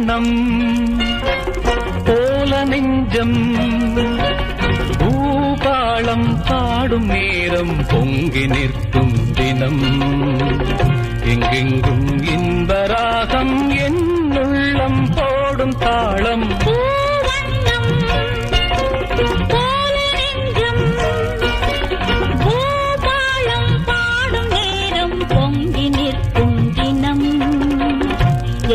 பூவண்ணம் போல நெஞ்சம் பூபாளம் பாடும் நேரம் பொங்கி நிற்கும் தினம் எங்கெங்கும் இன்பராகம் என் உள்ளம் போடும் தாளம்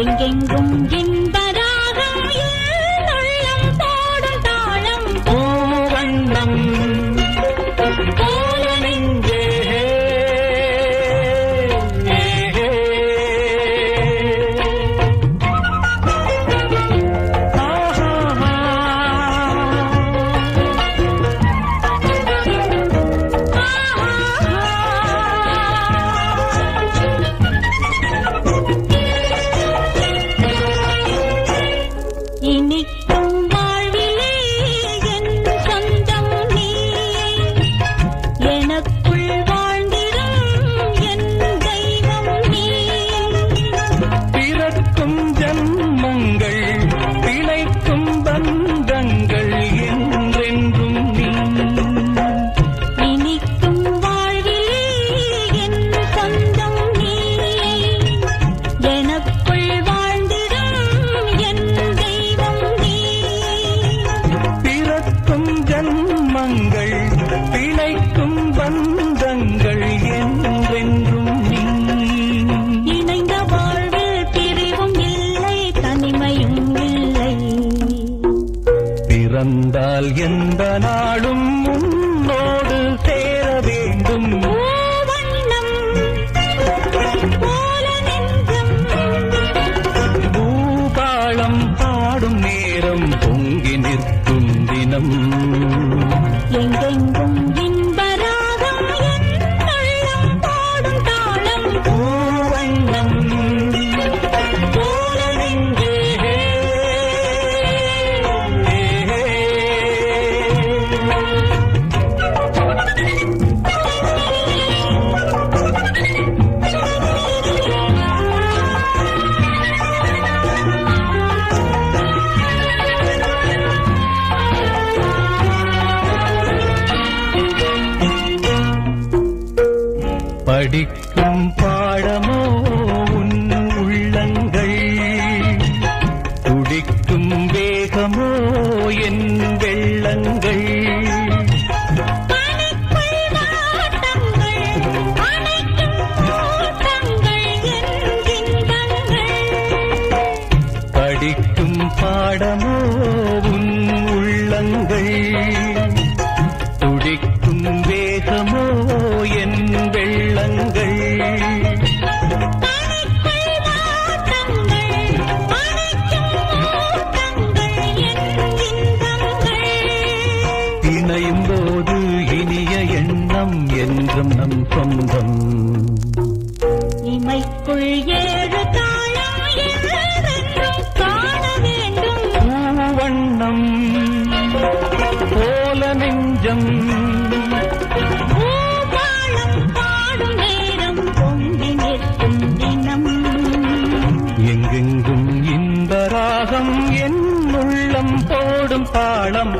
எங்கெங்கும் இன்பராகம் உள்ளம் போடும் தாளம் பூவண்ணம் போல நெஞ்சே இனிக்கும் வாழ்விலே என் சொந்தம் நீ எனக்குள் வாழ்ந்திடும் என் தெய்வம் நீ பிறக்கும் ஜன்மங்கள் பிழைக்கும் பந்தங்கள் என்றென்றும் நீ இனிக்கும் வாழ்விலே என் சொந்தம் நீ எனக்குள் வாழ்ந்திடும் என் பிறக்கும் ஜன்மங்கள் பிழைக்கும் பந்தங்கள் என்றென்றும் நீ இணைந்த வாழ்வில் பிரிவும் இல்லை தனிமையும் இல்லை பிறந்தால் எந்த நாளும் உன்னோடு சேர வேண்டும் பூவண்ணம் போல நெஞ்சம் பூபாளம் பாடும் நேரம் பொங்கி நிற்கும் தினம் எங்கெங்கும் இன்பராகம் என் உள்ளம் போடும் தாளம் பூவண்ணம் போல நெஞ்சே படிக்கும் பாடமோ உன் உள்ளங்கள் துடிக்கும் வேகமோ என் வெள்ளங்கள் பனிக்குள் வாட்டங்கள் அணைக்கும் கூட்டங்கள் என் இன்பங்கள் படிக்கும் பாடமோ உன் உள்ளங்கள் துடிக்கும் வேகமோ என் வெள்ளங்கள் பனிக்குள் வாட்டங்கள் அணைக்கும் கூட்டங்கள் என் இன்பங்கள் இணையும் போது இனிய எண்ணம் என்றும் நம் சொந்தம் இமைக்குள் ஏழு தாளம் என்றென்றும் காண வேண்டும் பூவண்ணம் போல நெஞ்சம் பூபாளம் பாடும் நேரம் பொங்கி நிற்கும் தினம் எங்கெங்கும் இன்பராகம் என் உள்ளம் போடும் தாளம்